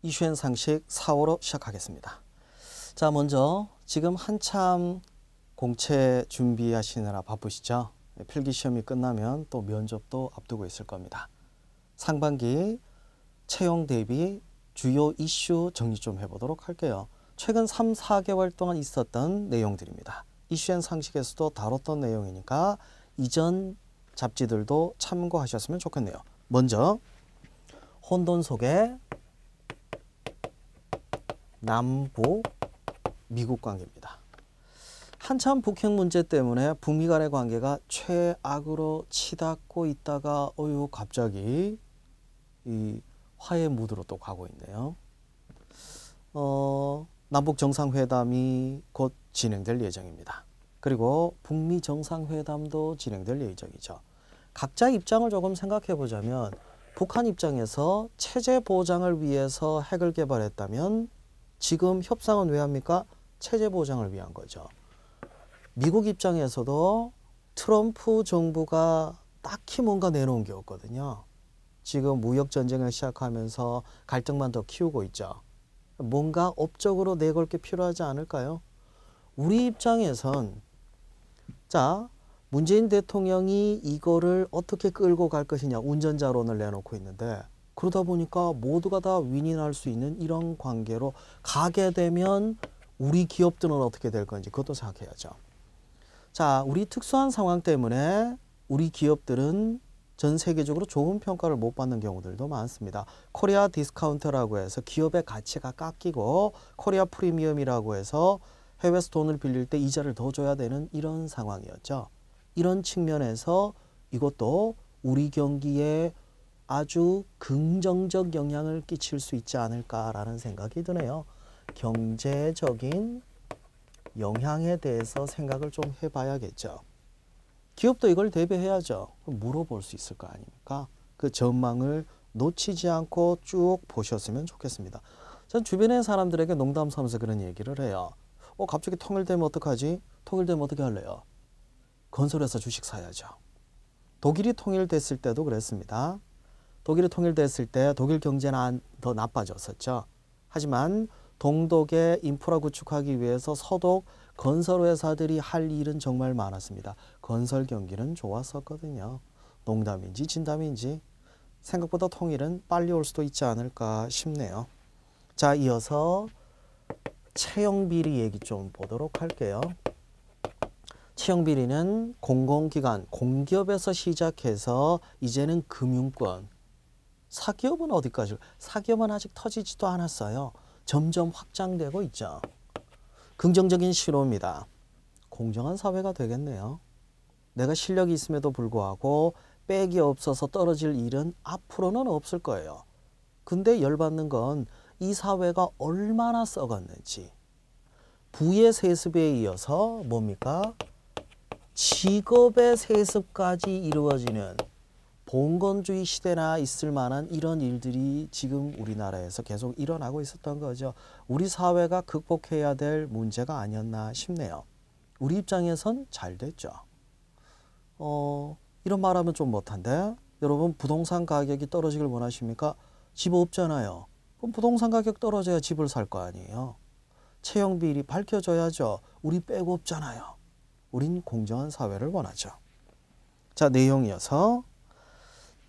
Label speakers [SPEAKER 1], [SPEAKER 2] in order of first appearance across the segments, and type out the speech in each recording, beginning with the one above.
[SPEAKER 1] 이슈앤 상식 4호로 시작하겠습니다. 자, 먼저 지금 한참 공채 준비하시느라 바쁘시죠? 필기시험이 끝나면 또 면접도 앞두고 있을 겁니다. 상반기 채용 대비 주요 이슈 정리 좀 해보도록 할게요. 최근 3, 4개월 동안 있었던 내용들입니다. 이슈앤 상식에서도 다뤘던 내용이니까 이전 잡지들도 참고하셨으면 좋겠네요. 먼저 혼돈 속에 남북 미국 관계입니다. 한참 북핵 문제 때문에 북미 간의 관계가 최악으로 치닫고 있다가 갑자기 이 화해 무드로 또 가고 있네요. 남북 정상회담이 곧 진행될 예정입니다. 그리고 북미 정상회담도 진행될 예정이죠. 각자 입장을 조금 생각해 보자면 북한 입장에서 체제 보장을 위해서 핵을 개발했다면 지금 협상은 왜 합니까? 체제 보장을 위한 거죠. 미국 입장에서도 트럼프 정부가 딱히 뭔가 내놓은 게 없거든요. 지금 무역전쟁을 시작하면서 갈등만 더 키우고 있죠. 뭔가 업적으로 내걸 게 필요하지 않을까요? 우리 입장에선 문재인 대통령이 이거를 어떻게 끌고 갈 것이냐 운전자론을 내놓고 있는데 그러다 보니까 모두가 다 윈윈할 수 있는 이런 관계로 가게 되면 우리 기업들은 어떻게 될 건지 그것도 생각해야죠. 자, 우리 특수한 상황 때문에 우리 기업들은 전 세계적으로 좋은 평가를 못 받는 경우들도 많습니다. 코리아 디스카운트라고 해서 기업의 가치가 깎이고 코리아 프리미엄이라고 해서 해외에서 돈을 빌릴 때 이자를 더 줘야 되는 이런 상황이었죠. 이런 측면에서 이것도 우리 경기에 아주 긍정적 영향을 끼칠 수 있지 않을까라는 생각이 드네요. 경제적인 영향에 대해서 생각을 좀 해봐야겠죠. 기업도 이걸 대비해야죠. 물어볼 수 있을 거 아닙니까? 그 전망을 놓치지 않고 쭉 보셨으면 좋겠습니다. 전 주변의 사람들에게 농담 삼아서 그런 얘기를 해요. 갑자기 통일되면 어떡하지? 통일되면 어떻게 할래요? 건설회사 주식 사야죠. 독일이 통일됐을 때도 그랬습니다. 독일이 통일됐을 때 독일 경제는 더 나빠졌었죠. 하지만 동독의 인프라 구축하기 위해서 서독 건설회사들이 할 일은 정말 많았습니다. 건설 경기는 좋았었거든요. 농담인지 진담인지 생각보다 통일은 빨리 올 수도 있지 않을까 싶네요. 자, 이어서 채용비리 얘기 좀 보도록 할게요. 채용비리는 공공기관, 공기업에서 시작해서 이제는 금융권, 사기업은 어디까지? 사기업은 아직 터지지도 않았어요. 점점 확장되고 있죠. 긍정적인 신호입니다. 공정한 사회가 되겠네요. 내가 실력이 있음에도 불구하고 백이 없어서 떨어질 일은 앞으로는 없을 거예요. 근데 열받는 건 이 사회가 얼마나 썩었는지. 부의 세습에 이어서 뭡니까? 직업의 세습까지 이루어지는 봉건주의 시대나 있을 만한 이런 일들이 지금 우리나라에서 계속 일어나고 있었던 거죠. 우리 사회가 극복해야 될 문제가 아니었나 싶네요. 우리 입장에선 잘 됐죠. 이런 말하면 좀 못한데 여러분 부동산 가격이 떨어지길 원하십니까? 집 없잖아요. 그럼 부동산 가격 떨어져야 집을 살 거 아니에요. 채용비리 밝혀져야죠. 우리 빼고 없잖아요. 우린 공정한 사회를 원하죠. 자, 내용 이어서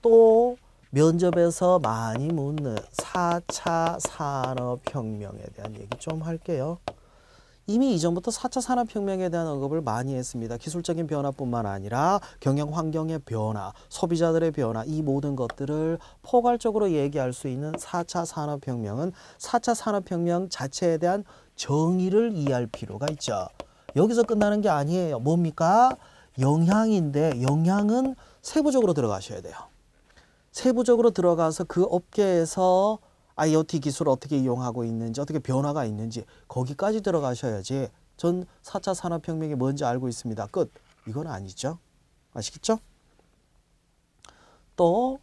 [SPEAKER 1] 또 면접에서 많이 묻는 4차 산업혁명에 대한 얘기 좀 할게요. 이미 이전부터 4차 산업혁명에 대한 언급을 많이 했습니다. 기술적인 변화뿐만 아니라 경영 환경의 변화, 소비자들의 변화, 이 모든 것들을 포괄적으로 얘기할 수 있는 4차 산업혁명은 4차 산업혁명 자체에 대한 정의를 이해할 필요가 있죠. 여기서 끝나는 게 아니에요. 뭡니까? 영향인데 영향은 세부적으로 들어가셔야 돼요. 세부적으로 들어가서 그 업계에서 IoT 기술을 어떻게 이용하고 있는지, 어떻게 변화가 있는지 거기까지 들어가셔야지 전 4차 산업혁명이 뭔지 알고 있습니다. 끝. 이건 아니죠. 아시겠죠? 또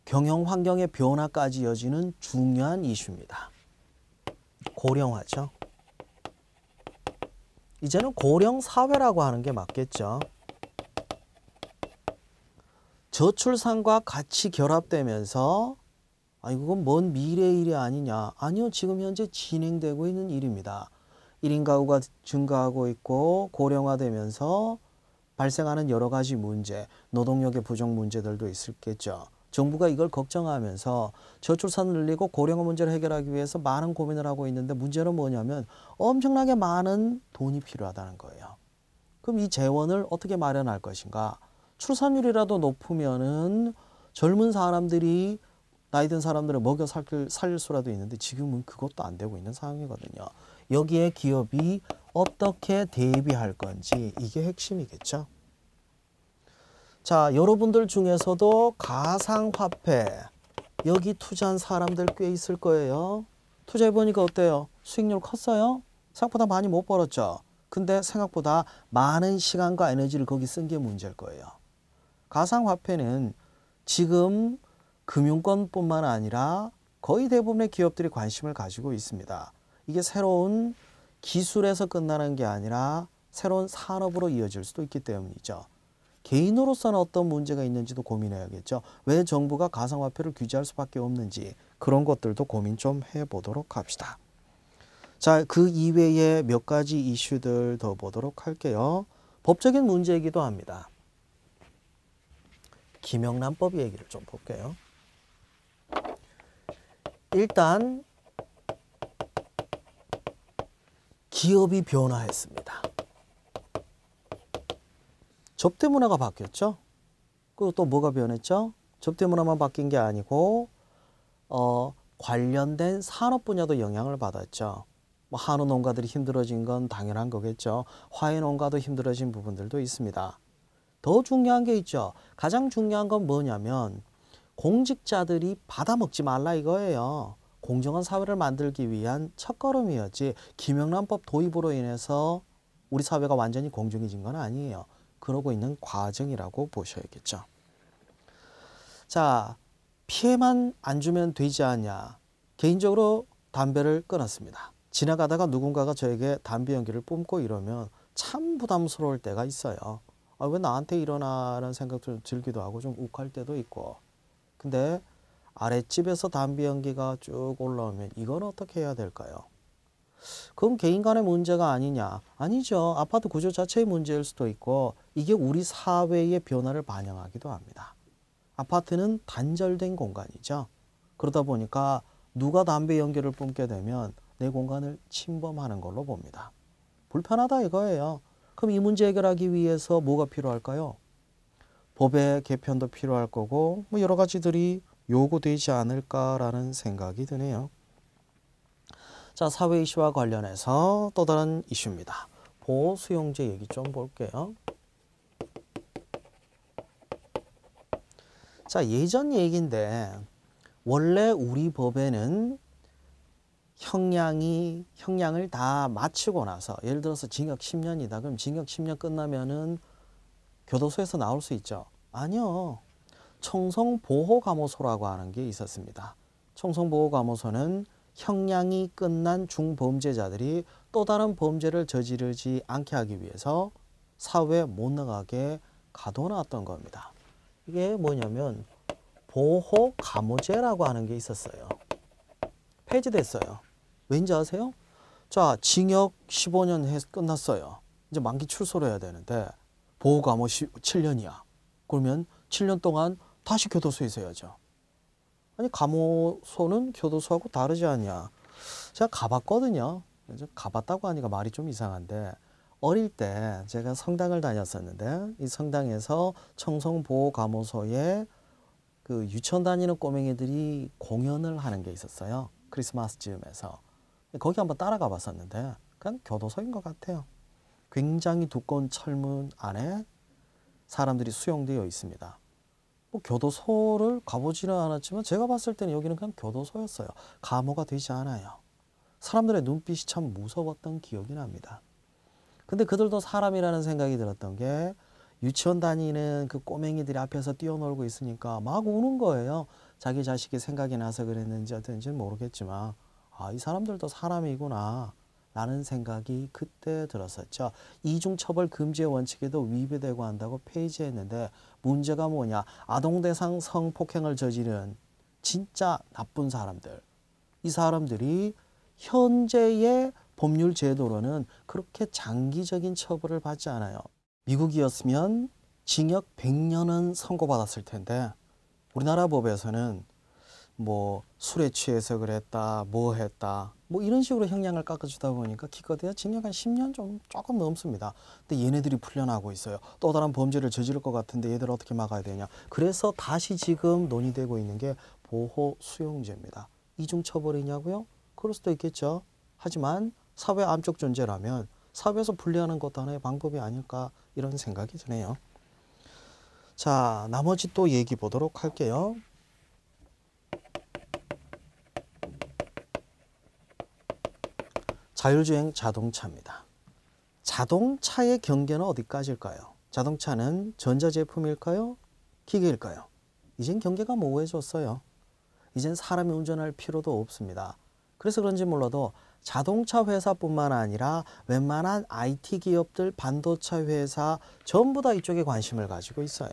[SPEAKER 1] 경영 환경의 변화까지 이어지는 중요한 이슈입니다. 고령화죠. 이제는 고령 사회라고 하는 게 맞겠죠. 저출산과 같이 결합되면서 아니 그건 먼 미래의 일이 아니냐. 아니요. 지금 현재 진행되고 있는 일입니다. 1인 가구가 증가하고 있고 고령화되면서 발생하는 여러 가지 문제, 노동력의 부족 문제들도 있겠죠. 정부가 이걸 걱정하면서 저출산을 늘리고 고령화 문제를 해결하기 위해서 많은 고민을 하고 있는데 문제는 뭐냐면 엄청나게 많은 돈이 필요하다는 거예요. 그럼 이 재원을 어떻게 마련할 것인가? 출산율이라도 높으면은 젊은 사람들이 나이 든 사람들을 먹여 살릴 수라도 있는데 지금은 그것도 안 되고 있는 상황이거든요. 여기에 기업이 어떻게 대비할 건지 이게 핵심이겠죠. 자, 여러분들 중에서도 가상화폐 여기 투자한 사람들 꽤 있을 거예요. 투자해보니까 어때요? 수익률 컸어요? 생각보다 많이 못 벌었죠. 근데 생각보다 많은 시간과 에너지를 거기 쓴 게 문제일 거예요. 가상화폐는 지금 금융권뿐만 아니라 거의 대부분의 기업들이 관심을 가지고 있습니다. 이게 새로운 기술에서 끝나는 게 아니라 새로운 산업으로 이어질 수도 있기 때문이죠. 개인으로서는 어떤 문제가 있는지도 고민해야겠죠. 왜 정부가 가상화폐를 규제할 수밖에 없는지 그런 것들도 고민 좀 해보도록 합시다. 자, 그 이외에 몇 가지 이슈들 더 보도록 할게요. 법적인 문제이기도 합니다. 김영란법 얘기를 좀 볼게요. 일단 기업이 변화했습니다. 접대 문화가 바뀌었죠. 그리고 또 뭐가 변했죠? 접대 문화만 바뀐 게 아니고 관련된 산업 분야도 영향을 받았죠. 뭐 한우 농가들이 힘들어진 건 당연한 거겠죠. 화훼 농가도 힘들어진 부분들도 있습니다. 더 중요한 게 있죠. 가장 중요한 건 뭐냐면 공직자들이 받아먹지 말라 이거예요. 공정한 사회를 만들기 위한 첫걸음이었지 김영란법 도입으로 인해서 우리 사회가 완전히 공정해진 건 아니에요. 그러고 있는 과정이라고 보셔야겠죠. 자, 피해만 안 주면 되지 않냐. 개인적으로 담배를 끊었습니다. 지나가다가 누군가가 저에게 담배 연기를 뿜고 이러면 참 부담스러울 때가 있어요. 아, 왜 나한테 이러나라는 생각도 들기도 하고 좀 욱할 때도 있고. 근데 아랫집에서 담배 연기가 쭉 올라오면 이건 어떻게 해야 될까요? 그건 개인 간의 문제가 아니냐? 아니죠. 아파트 구조 자체의 문제일 수도 있고 이게 우리 사회의 변화를 반영하기도 합니다. 아파트는 단절된 공간이죠. 그러다 보니까 누가 담배 연기를 뿜게 되면 내 공간을 침범하는 걸로 봅니다. 불편하다 이거예요. 그럼 이 문제 해결하기 위해서 뭐가 필요할까요? 법의 개편도 필요할 거고 뭐 여러 가지들이 요구되지 않을까라는 생각이 드네요. 자, 사회 이슈와 관련해서 또 다른 이슈입니다. 보호수용제 얘기 좀 볼게요. 자, 예전 얘기인데 원래 우리 법에는 형량을 다 마치고 나서 예를 들어서 징역 10년이다. 그럼 징역 10년 끝나면은 교도소에서 나올 수 있죠? 아니요. 청송보호감호소라고 하는 게 있었습니다. 청송보호감호소는 형량이 끝난 중범죄자들이 또 다른 범죄를 저지르지 않게 하기 위해서 사회에 못 나가게 가둬놨던 겁니다. 이게 뭐냐면 보호감호제라고 하는 게 있었어요. 폐지됐어요. 왠지 아세요? 자, 징역 15년 끝났어요. 이제 만기 출소를 해야 되는데 보호감호 7년이야. 그러면 7년 동안 다시 교도소에 있어야죠. 아니 감호소는 교도소하고 다르지 않냐. 제가 가봤거든요. 가봤다고 하니까 말이 좀 이상한데 어릴 때 제가 성당을 다녔었는데 이 성당에서 청송보호감호소에 그 유치원 다니는 꼬맹이들이 공연을 하는 게 있었어요. 크리스마스 즈음에서. 거기 한번 따라가 봤었는데 그냥 교도소인 것 같아요. 굉장히 두꺼운 철문 안에 사람들이 수용되어 있습니다. 뭐 교도소를 가보지는 않았지만 제가 봤을 때는 여기는 그냥 교도소였어요. 감호가 되지 않아요. 사람들의 눈빛이 참 무서웠던 기억이 납니다. 근데 그들도 사람이라는 생각이 들었던 게 유치원 다니는 그 꼬맹이들이 앞에서 뛰어놀고 있으니까 막 우는 거예요. 자기 자식이 생각이 나서 그랬는지 어떤지는 모르겠지만 아, 이 사람들도 사람이구나 라는 생각이 그때 들었었죠. 이중처벌 금지의 원칙에도 위배되고 한다고 폐지했는데 문제가 뭐냐. 아동대상 성폭행을 저지른 진짜 나쁜 사람들. 이 사람들이 현재의 법률 제도로는 그렇게 장기적인 처벌을 받지 않아요. 미국이었으면 징역 100년은 선고받았을 텐데 우리나라 법에서는 뭐 술에 취해서 그랬다, 뭐 했다, 뭐 이런 식으로 형량을 깎아주다 보니까 기껏해야 징역 한 10년 좀 조금 넘습니다. 근데 얘네들이 풀려나고 있어요. 또 다른 범죄를 저지를 것 같은데 얘들 어떻게 막아야 되냐. 그래서 다시 지금 논의되고 있는 게 보호 수용제입니다. 이중 처벌이냐고요? 그럴 수도 있겠죠. 하지만 사회 암적 존재라면 사회에서 분리하는 것도 하나의 방법이 아닐까 이런 생각이 드네요. 자, 나머지 또 얘기 보도록 할게요. 자율주행 자동차입니다. 자동차의 경계는 어디까지일까요? 자동차는 전자제품일까요? 기계일까요? 이젠 경계가 모호해졌어요. 이젠 사람이 운전할 필요도 없습니다. 그래서 그런지 몰라도 자동차 회사뿐만 아니라 웬만한 IT 기업들, 반도체 회사 전부 다 이쪽에 관심을 가지고 있어요.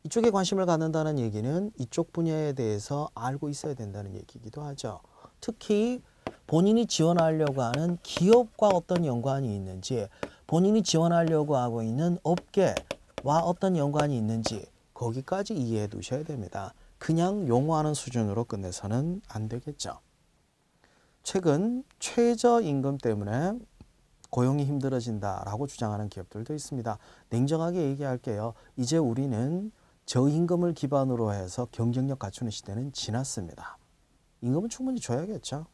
[SPEAKER 1] 이쪽에 관심을 갖는다는 얘기는 이쪽 분야에 대해서 알고 있어야 된다는 얘기이기도 하죠. 특히 본인이 지원하려고 하는 기업과 어떤 연관이 있는지, 본인이 지원하려고 하고 있는 업계와 어떤 연관이 있는지 거기까지 이해해 두셔야 됩니다. 그냥 용어하는 수준으로 끝내서는 안 되겠죠. 최근 최저임금 때문에 고용이 힘들어진다라고 주장하는 기업들도 있습니다. 냉정하게 얘기할게요. 이제 우리는 저임금을 기반으로 해서 경쟁력 갖추는 시대는 지났습니다. 임금은 충분히 줘야겠죠.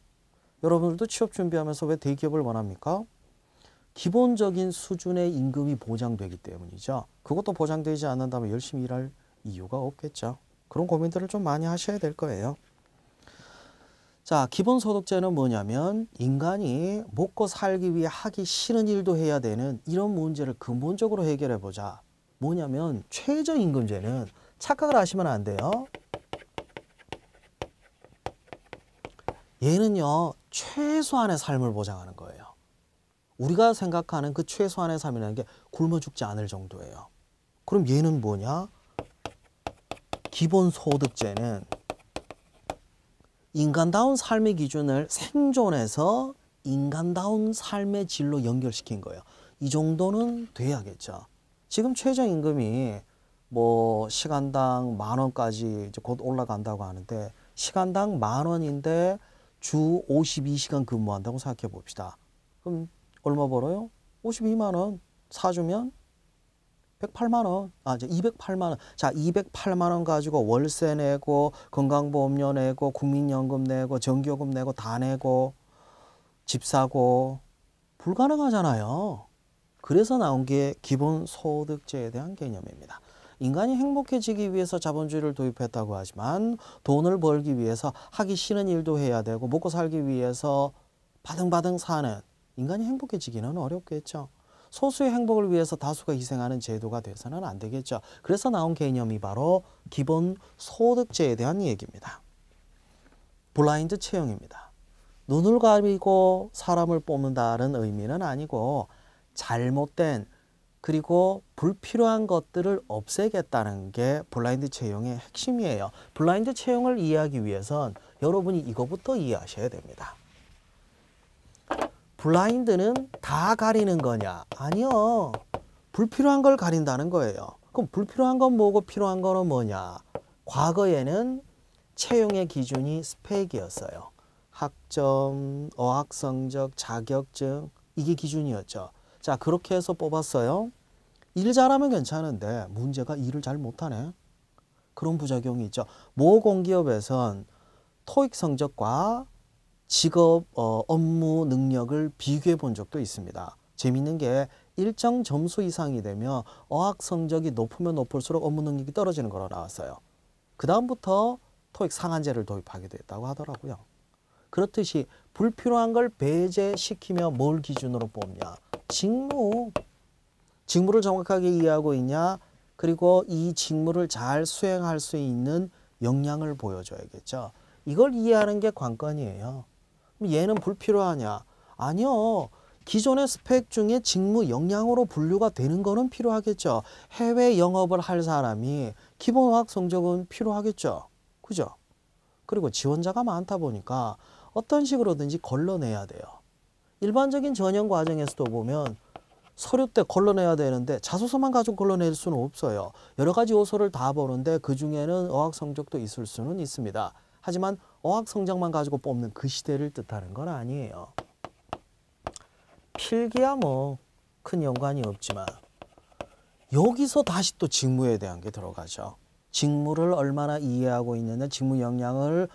[SPEAKER 1] 여러분들도 취업 준비하면서 왜 대기업을 원합니까? 기본적인 수준의 임금이 보장되기 때문이죠. 그것도 보장되지 않는다면 열심히 일할 이유가 없겠죠. 그런 고민들을 좀 많이 하셔야 될 거예요. 자, 기본소득제는 뭐냐면 인간이 먹고 살기 위해 하기 싫은 일도 해야 되는 이런 문제를 근본적으로 해결해 보자. 뭐냐면 최저임금제는 착각을 하시면 안 돼요. 얘는요, 최소한의 삶을 보장하는 거예요. 우리가 생각하는 그 최소한의 삶이라는 게 굶어 죽지 않을 정도예요. 그럼 얘는 뭐냐? 기본소득제는 인간다운 삶의 기준을 생존해서 인간다운 삶의 질로 연결시킨 거예요. 이 정도는 돼야겠죠. 지금 최저임금이 뭐 시간당 10,000원까지 이제 곧 올라간다고 하는데 시간당 10,000원인데 주 52시간 근무한다고 생각해 봅시다. 그럼 얼마 벌어요? 52만 원 사주면 108만 원. 이제 208만 원. 자, 208만 원 가지고 월세 내고 건강보험료 내고 국민연금 내고 전기요금 내고 다 내고 집 사고 불가능하잖아요. 그래서 나온 게 기본소득제에 대한 개념입니다. 인간이 행복해지기 위해서 자본주의를 도입했다고 하지만 돈을 벌기 위해서 하기 싫은 일도 해야 되고 먹고 살기 위해서 바등바등 사는 인간이 행복해지기는 어렵겠죠. 소수의 행복을 위해서 다수가 희생하는 제도가 돼서는 안 되겠죠. 그래서 나온 개념이 바로 기본소득제에 대한 얘기입니다. 블라인드 채용입니다. 눈을 가리고 사람을 뽑는다는 의미는 아니고 잘못된 그리고 불필요한 것들을 없애겠다는 게 블라인드 채용의 핵심이에요. 블라인드 채용을 이해하기 위해선 여러분이 이거부터 이해하셔야 됩니다. 블라인드는 다 가리는 거냐? 아니요. 불필요한 걸 가린다는 거예요. 그럼 불필요한 건 뭐고 필요한 거는 뭐냐? 과거에는 채용의 기준이 스펙이었어요. 학점, 어학성적, 자격증 이게 기준이었죠. 자, 그렇게 해서 뽑았어요. 일 잘하면 괜찮은데 문제가 일을 잘 못하네. 그런 부작용이 있죠. 모 공기업에선 토익 성적과 직업 업무 능력을 비교해 본 적도 있습니다. 재밌는 게 일정 점수 이상이 되면 어학 성적이 높으면 높을수록 업무 능력이 떨어지는 거로 나왔어요. 그 다음부터 토익 상한제를 도입하게 됐다고 하더라고요. 그렇듯이 불필요한 걸 배제시키며 뭘 기준으로 뽑냐? 직무. 직무를 정확하게 이해하고 있냐? 그리고 이 직무를 잘 수행할 수 있는 역량을 보여줘야겠죠. 이걸 이해하는 게 관건이에요. 얘는 불필요하냐? 아니요. 기존의 스펙 중에 직무 역량으로 분류가 되는 거는 필요하겠죠. 해외 영업을 할 사람이 기본어학 성적은 필요하겠죠. 그죠? 그리고 지원자가 많다 보니까 어떤 식으로든지 걸러내야 돼요. 일반적인 전형 과정에서도 보면 서류 때 걸러내야 되는데 자소서만 가지고 걸러낼 수는 없어요. 여러 가지 요소를 다 보는데 그 중에는 어학 성적도 있을 수는 있습니다. 하지만 어학 성적만 가지고 뽑는 그 시대를 뜻하는 건 아니에요. 필기야 뭐 큰 연관이 없지만 여기서 다시 또 직무에 대한 게 들어가죠. 직무를 얼마나 이해하고 있느냐, 직무 역량을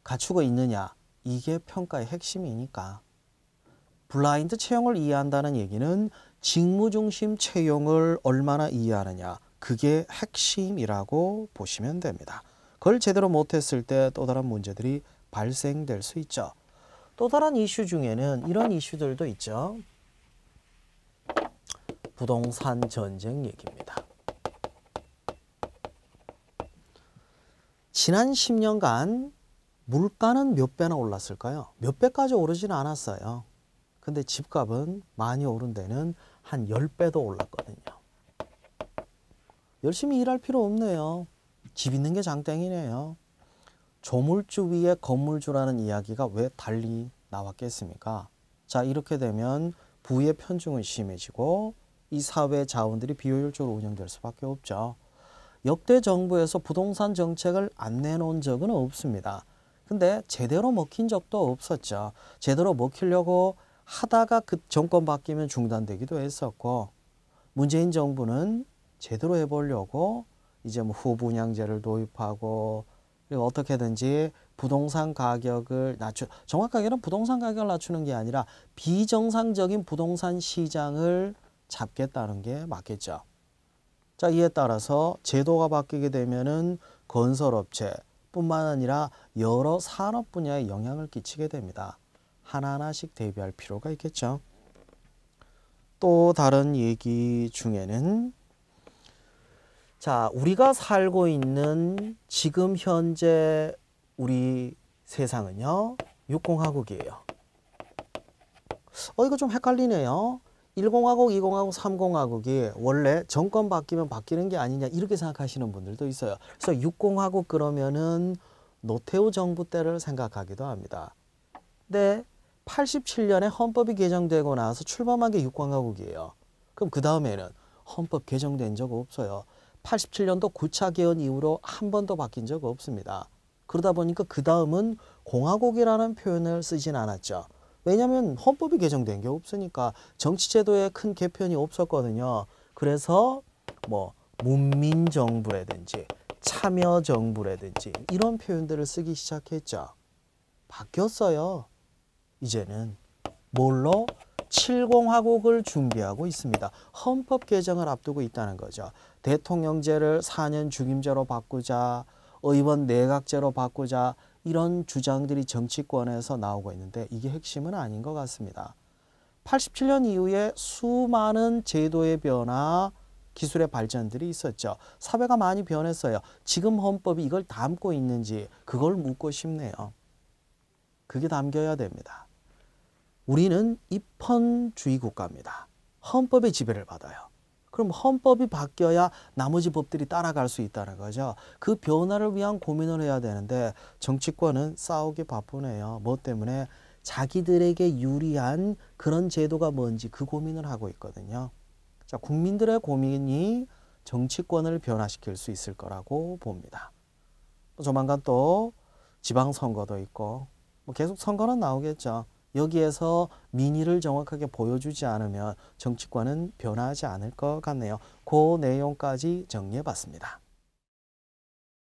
[SPEAKER 1] 갖추고 있느냐, 이게 평가의 핵심이니까. 블라인드 채용을 이해한다는 얘기는 직무 중심 채용을 얼마나 이해하느냐, 그게 핵심이라고 보시면 됩니다. 그걸 제대로 못했을 때 또 다른 문제들이 발생될 수 있죠. 또 다른 이슈 중에는 이런 이슈들도 있죠. 부동산 전쟁 얘기입니다. 지난 10년간 물가는 몇 배나 올랐을까요? 몇 배까지 오르지는 않았어요. 근데 집값은 많이 오른 데는 한 10배도 올랐거든요. 열심히 일할 필요 없네요. 집 있는 게 장땡이네요. 조물주 위에 건물주라는 이야기가 왜 달리 나왔겠습니까? 자, 이렇게 되면 부의 편중은 심해지고 이 사회 자원들이 비효율적으로 운영될 수밖에 없죠. 역대 정부에서 부동산 정책을 안 내놓은 적은 없습니다. 근데 제대로 먹힌 적도 없었죠. 제대로 먹히려고 하다가 그 정권 바뀌면 중단되기도 했었고, 문재인 정부는 제대로 해보려고 이제 뭐 후분양제를 도입하고, 그리고 어떻게든지 부동산 가격을 정확하게는 부동산 가격을 낮추는 게 아니라 비정상적인 부동산 시장을 잡겠다는 게 맞겠죠. 자, 이에 따라서 제도가 바뀌게 되면은 건설업체 뿐만 아니라 여러 산업 분야에 영향을 끼치게 됩니다. 하나하나씩 대비할 필요가 있겠죠. 또 다른 얘기 중에는 자, 우리가 살고 있는 지금 현재 우리 세상은요, 60화국이에요. 이거 좀 헷갈리네요. 10화국, 20화국, 30화국이 원래 정권 바뀌면 바뀌는 게 아니냐 이렇게 생각하시는 분들도 있어요. 그래서 60화국 그러면은 노태우 정부 때를 생각하기도 합니다. 근데 87년에 헌법이 개정되고 나서 출범한 게 60화국이에요. 그럼 그 다음에는 헌법 개정된 적 없어요. 87년도 9차 개헌 이후로 한 번도 바뀐 적 없습니다. 그러다 보니까 그 다음은 공화국이라는 표현을 쓰진 않았죠. 왜냐하면 헌법이 개정된 게 없으니까 정치제도에 큰 개편이 없었거든요. 그래서 뭐 문민정부라든지 참여정부라든지 이런 표현들을 쓰기 시작했죠. 바뀌었어요. 이제는 뭘로? 70화국을 준비하고 있습니다. 헌법 개정을 앞두고 있다는 거죠. 대통령제를 4년 중임제로 바꾸자, 의원 내각제로 바꾸자, 이런 주장들이 정치권에서 나오고 있는데 이게 핵심은 아닌 것 같습니다. 87년 이후에 수많은 제도의 변화, 기술의 발전들이 있었죠. 사회가 많이 변했어요. 지금 헌법이 이걸 담고 있는지 그걸 묻고 싶네요. 그게 담겨야 됩니다. 우리는 입헌주의 국가입니다. 헌법의 지배를 받아요. 그럼 헌법이 바뀌어야 나머지 법들이 따라갈 수 있다는 거죠. 그 변화를 위한 고민을 해야 되는데 정치권은 싸우기 바쁘네요. 뭐 때문에? 자기들에게 유리한 그런 제도가 뭔지 그 고민을 하고 있거든요. 자, 국민들의 고민이 정치권을 변화시킬 수 있을 거라고 봅니다. 조만간 또 지방선거도 있고 뭐 계속 선거는 나오겠죠. 여기에서 민의를 정확하게 보여주지 않으면 정치권은 변화하지 않을 것 같네요. 그 내용까지 정리해 봤습니다.